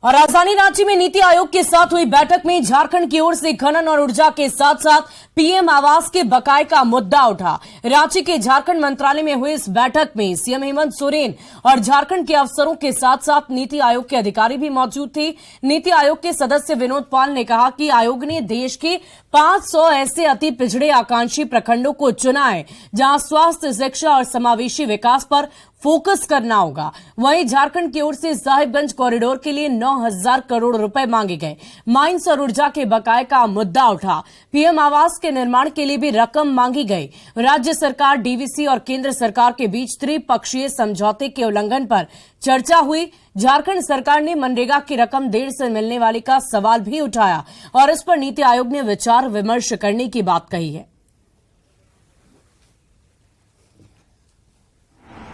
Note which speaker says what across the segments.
Speaker 1: और राजधानी रांची में नीति आयोग के साथ हुई बैठक में झारखंड की ओर से खनन और ऊर्जा के साथ साथ पीएम आवास के बकाये का मुद्दा उठा। रांची के झारखंड मंत्रालय में हुई इस बैठक में सीएम हेमंत सोरेन और झारखंड के अफसरों के साथ साथ नीति आयोग के अधिकारी भी मौजूद थे। नीति आयोग के सदस्य विनोद पाल ने कहा कि आयोग ने देश के 500 ऐसे अति पिछड़े आकांक्षी प्रखंडों को चुना है जहां स्वास्थ्य, शिक्षा और समावेशी विकास पर फोकस करना होगा। वहीं झारखंड की ओर से साहिबगंज कॉरिडोर के लिए 9,000 करोड़ रुपए मांगे गए। माइंस और ऊर्जा के बकाये का मुद्दा उठा। पीएम आवास के निर्माण के लिए भी रकम मांगी गई। राज्य सरकार, डीवीसी और केंद्र सरकार के बीच त्रिपक्षीय समझौते के उल्लंघन पर चर्चा हुई। झारखंड सरकार ने मनरेगा की रकम देर से मिलने वाली का सवाल भी उठाया और इस पर नीति आयोग ने विचार विमर्श करने की बात कही है।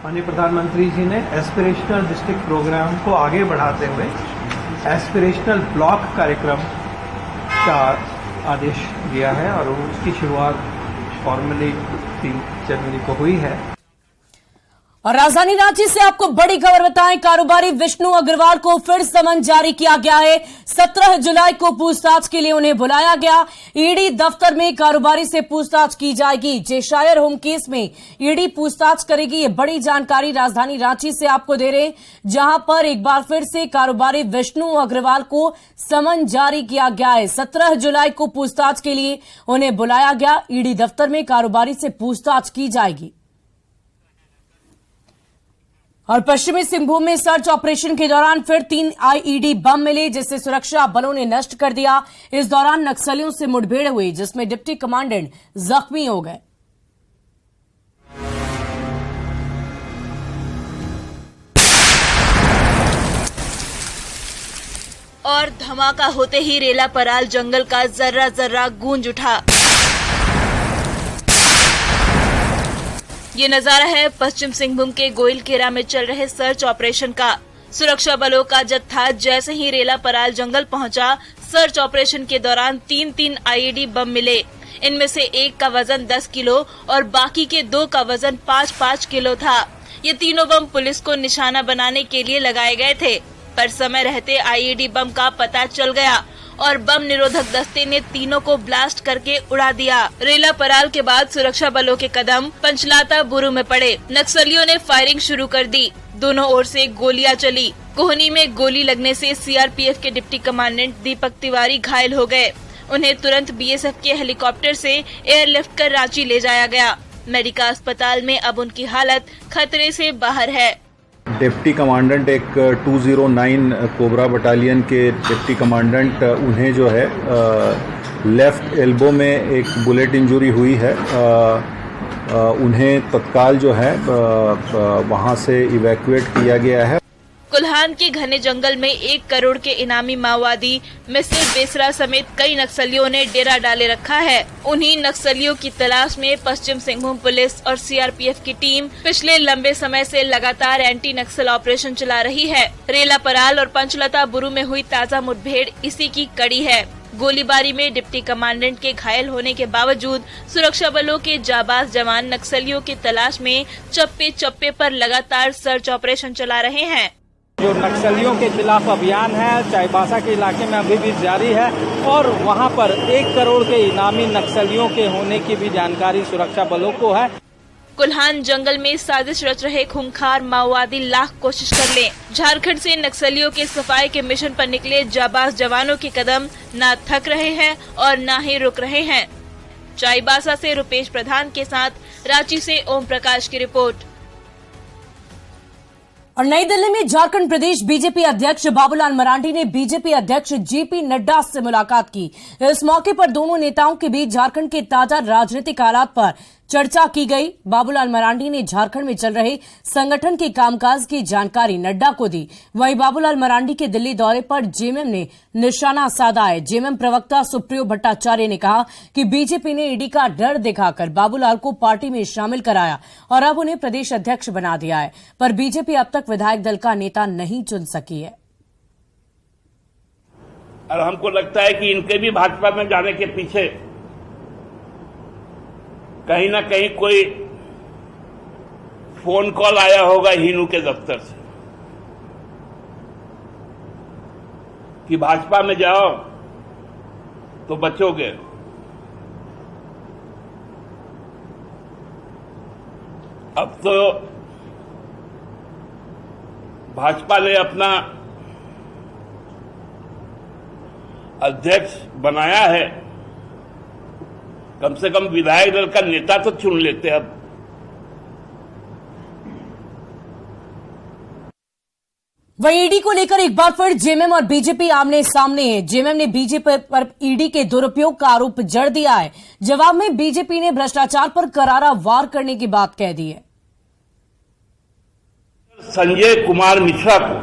Speaker 2: माननीय प्रधानमंत्री जी ने एस्पिरेशनल डिस्ट्रिक्ट प्रोग्राम को आगे बढ़ाते हुए एस्पिरेशनल ब्लॉक कार्यक्रम का आदेश दिया है और उसकी शुरुआत फॉर्मली 3 जनवरी को हुई है।
Speaker 1: और राजधानी रांची से आपको बड़ी खबर बताएं, कारोबारी विष्णु अग्रवाल को फिर समन जारी किया गया है। 17 जुलाई को पूछताछ के लिए उन्हें बुलाया गया। ईडी दफ्तर में कारोबारी से पूछताछ की जाएगी। जेशायर होम केस में ईडी पूछताछ करेगी। ये बड़ी जानकारी राजधानी रांची से आपको दे रहे हैं, जहां पर एक बार फिर से कारोबारी विष्णु अग्रवाल को समन जारी किया गया है। 17 जुलाई को पूछताछ के लिए उन्हें बुलाया गया। ईडी दफ्तर में कारोबारी से पूछताछ की जाएगी। और पश्चिमी सिंहभूम में सर्च ऑपरेशन के दौरान फिर 3 आईईडी बम मिले, जिसे सुरक्षा बलों ने नष्ट कर दिया। इस दौरान नक्सलियों से मुठभेड़ हुई, जिसमें डिप्टी कमांडेंट जख्मी हो गए।
Speaker 3: और धमाका होते ही रेला पराल जंगल का जर्रा जर्रा गूंज उठा। ये नजारा है पश्चिम सिंहभूम के गोइलकेरा में चल रहे सर्च ऑपरेशन का। सुरक्षा बलों का जत्था जैसे ही रेला पराल जंगल पहुंचा, सर्च ऑपरेशन के दौरान 3 आईईडी बम मिले। इनमें से एक का वजन 10 किलो और बाकी के 2 का वजन 5-5 किलो था। ये तीनों बम पुलिस को निशाना बनाने के लिए लगाए गए थे, पर समय रहते आईईडी बम का पता चल गया और बम निरोधक दस्ते ने तीनों को ब्लास्ट करके उड़ा दिया। रेला पराल के बाद सुरक्षा बलों के कदम पंचलाता बुरु में पड़े। नक्सलियों ने फायरिंग शुरू कर दी। दोनों ओर से गोलियां चली। कोहनी में गोली लगने से सीआरपीएफ के डिप्टी कमांडेंट दीपक तिवारी घायल हो गए। उन्हें तुरंत बीएसएफ के हेलीकॉप्टर से एयरलिफ्ट कर रांची ले जाया गया। मेडिका अस्पताल में अब उनकी हालत खतरे से बाहर है।
Speaker 4: डिप्टी कमांडेंट एक 209 कोबरा बटालियन के डिप्टी कमांडेंट, उन्हें जो है लेफ्ट एल्बो में एक बुलेट इंजरी हुई है। उन्हें तत्काल जो है वहां से इवैक्यूएट किया गया है।
Speaker 3: कुल्हान के घने जंगल में 1 करोड़ के इनामी माओवादी मिस्र बेसरा समेत कई नक्सलियों ने डेरा डाले रखा है। उन्हीं नक्सलियों की तलाश में पश्चिम सिंहभूम पुलिस और सीआरपीएफ की टीम पिछले लंबे समय से लगातार एंटी नक्सल ऑपरेशन चला रही है। रेला पराल और पंचलता बुरु में हुई ताजा मुठभेड़ इसी की कड़ी है। गोलीबारी में डिप्टी कमांडेंट के घायल होने के बावजूद सुरक्षा बलों के जाबाज जवान नक्सलियों की तलाश में चप्पे चप्पे पर लगातार सर्च ऑपरेशन चला रहे हैं।
Speaker 2: जो नक्सलियों के खिलाफ अभियान है चाईबासा के इलाके में अभी भी जारी है और वहां पर 1 करोड़ के इनामी नक्सलियों के होने की भी जानकारी सुरक्षा बलों को है।
Speaker 3: कुल्हान जंगल में साजिश रच रहे खूंखार माओवादी लाख कोशिश कर लें। झारखंड से नक्सलियों के सफाई के मिशन पर निकले जाबाज जवानों के कदम न थक रहे हैं और न ही रुक रहे हैं। चाईबासा से रुपेश प्रधान के साथ रांची से ओम प्रकाश की रिपोर्ट।
Speaker 1: और नई दिल्ली में झारखंड प्रदेश बीजेपी अध्यक्ष बाबूलाल मरांडी ने बीजेपी अध्यक्ष जेपी नड्डा से मुलाकात की। इस मौके पर दोनों नेताओं के बीच झारखंड के ताजा राजनीतिक हालात पर चर्चा की गई। बाबूलाल मरांडी ने झारखंड में चल रहे संगठन के कामकाज की जानकारी नड्डा को दी। वहीं बाबूलाल मरांडी के दिल्ली दौरे पर जेएमएम ने निशाना साधा है। जेएमएम प्रवक्ता सुप्रियो भट्टाचार्य ने कहा कि बीजेपी ने ईडी का डर दिखाकर बाबूलाल को पार्टी में शामिल कराया और अब उन्हें प्रदेश अध्यक्ष बना दिया है, पर बीजेपी अब तक विधायक दल का नेता नहीं चुन सकी है।
Speaker 5: और हमको लगता है कि इनके भी भाजपा में जाने के पीछे कहीं ना कहीं कोई फोन कॉल आया होगा हिनू के दफ्तर से। कि भाजपा में जाओ तो बचोगे। अब तो भाजपा ने अपना अध्यक्ष बनाया है, कम से कम विधायक दल का नेता तो चुन लेते अब।
Speaker 1: वहीं ईडी को लेकर एक बार फिर जेएमएम और बीजेपी आमने सामने है। जेएमएम ने बीजेपी पर ईडी के दुरुपयोग का आरोप जड़ दिया है। जवाब में बीजेपी ने भ्रष्टाचार पर करारा वार करने की बात कह दी है।
Speaker 5: संजय कुमार मिश्रा को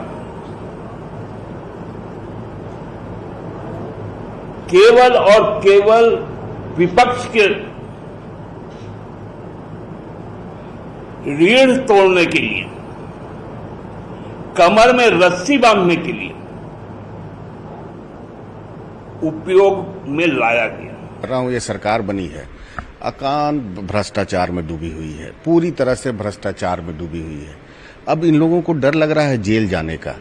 Speaker 5: केवल और केवल विपक्ष के रीढ़ तोड़ने के लिए, कमर में रस्सी बांधने के लिए उपयोग में लाया गया।
Speaker 6: ये सरकार बनी है अकान भ्रष्टाचार में डूबी हुई है, पूरी तरह से भ्रष्टाचार में डूबी हुई है। अब इन लोगों को डर लग रहा है जेल जाने का,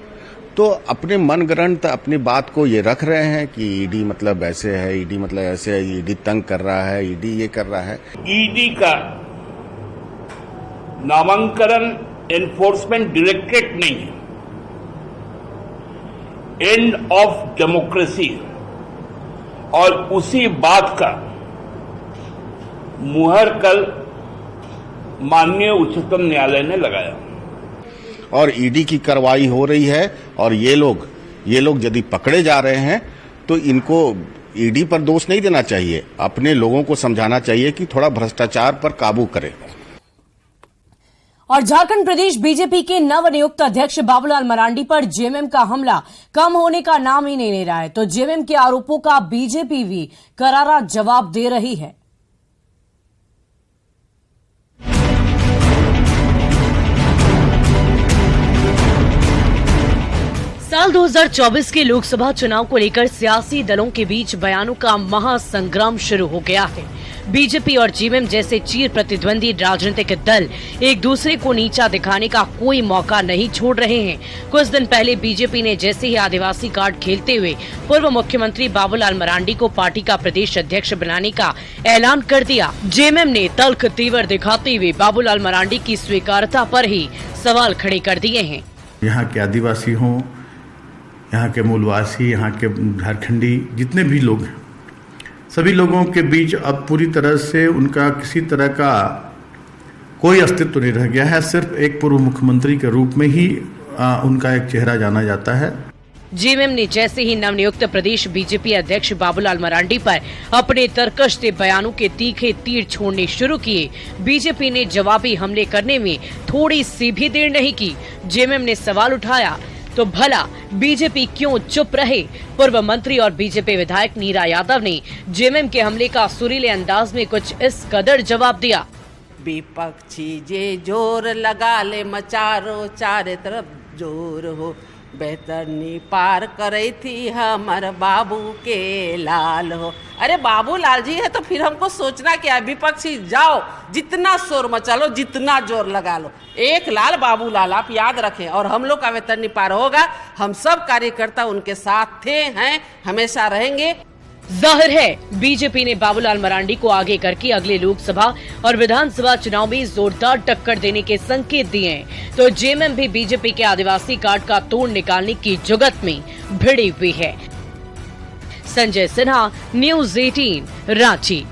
Speaker 6: तो अपने मनगढ़ंत अपनी बात को ये रख रहे हैं कि ईडी मतलब ऐसे है, ईडी मतलब ऐसे है, ईडी तंग कर रहा है, ईडी ये कर रहा है।
Speaker 5: ईडी का नामांकन एनफोर्समेंट डायरेक्टरेट नहीं है, एंड ऑफ डेमोक्रेसी, और उसी बात का मुहर कल माननीय उच्चतम न्यायालय ने लगाया।
Speaker 6: और ईडी की कार्रवाई हो रही है, और ये लोग यदि पकड़े जा रहे हैं तो इनको ईडी पर दोष नहीं देना चाहिए, अपने लोगों को समझाना चाहिए कि थोड़ा भ्रष्टाचार पर काबू करें।
Speaker 1: और झारखंड प्रदेश बीजेपी के नवनियुक्त अध्यक्ष बाबूलाल मरांडी पर जेएमएम का हमला कम होने का नाम ही नहीं ले रहा है, तो जेएमएम के आरोपों का बीजेपी भी करारा जवाब दे रही है। साल 2024 के लोकसभा चुनाव को लेकर सियासी दलों के बीच बयानों का महासंग्राम शुरू हो गया है। बीजेपी और जेएमएम जैसे चीर प्रतिद्वंदी राजनीतिक दल एक दूसरे को नीचा दिखाने का कोई मौका नहीं छोड़ रहे हैं। कुछ दिन पहले बीजेपी ने जैसे ही आदिवासी कार्ड खेलते हुए पूर्व मुख्यमंत्री बाबूलाल मरांडी को पार्टी का प्रदेश अध्यक्ष बनाने का ऐलान कर दिया। जेएमएम ने तल्ख तेवर दिखाते हुए बाबूलाल मरांडी की स्वीकार्यता पर ही सवाल खड़े कर दिए हैं।
Speaker 7: यहाँ के आदिवासी हों, यहाँ के मूलवासी, यहाँ के झारखंडी जितने भी लोग हैं, सभी लोगों के बीच अब पूरी तरह से उनका किसी तरह का कोई अस्तित्व नहीं रह गया है। सिर्फ एक पूर्व मुख्यमंत्री के रूप में ही उनका एक चेहरा जाना जाता है।
Speaker 1: जेएमएम ने जैसे ही नवनियुक्त प्रदेश बीजेपी अध्यक्ष बाबूलाल मरांडी पर अपने तरकश बयानों के तीखे तीर छोड़ने शुरू किए, बीजेपी ने जवाबी हमले करने में थोड़ी सी भी देर नहीं की। जेएमएम ने सवाल उठाया तो भला बीजेपी क्यों चुप रहे। पूर्व मंत्री और बीजेपी विधायक नीरा यादव ने जेएमएम के हमले का सुरीले अंदाज में कुछ इस कदर जवाब दिया।
Speaker 8: विपक्षी जे जोर लगा ले मचारो चारे तरफ जोर हो, बेहतरनी पार करे थी हमर बाबू के लाल हो। अरे बाबू लाल जी है तो फिर हमको सोचना क्या, विपक्षी जाओ जितना शोर मचा लो, जितना जोर लगा लो, एक लाल बाबू लाल आप याद रखें, और हम लोग का वेतन पार होगा। हम सब कार्यकर्ता उनके साथ थे, हैं, हमेशा रहेंगे।
Speaker 1: जाहिर है बीजेपी ने बाबूलाल मरांडी को आगे करके अगले लोकसभा और विधानसभा चुनाव में जोरदार टक्कर देने के संकेत दिए हैं, तो जेएमएम भी बीजेपी के आदिवासी कार्ड का तोड़ निकालने की जुगत में भिड़ी हुई है। संजय सिन्हा, न्यूज़ 18, रांची।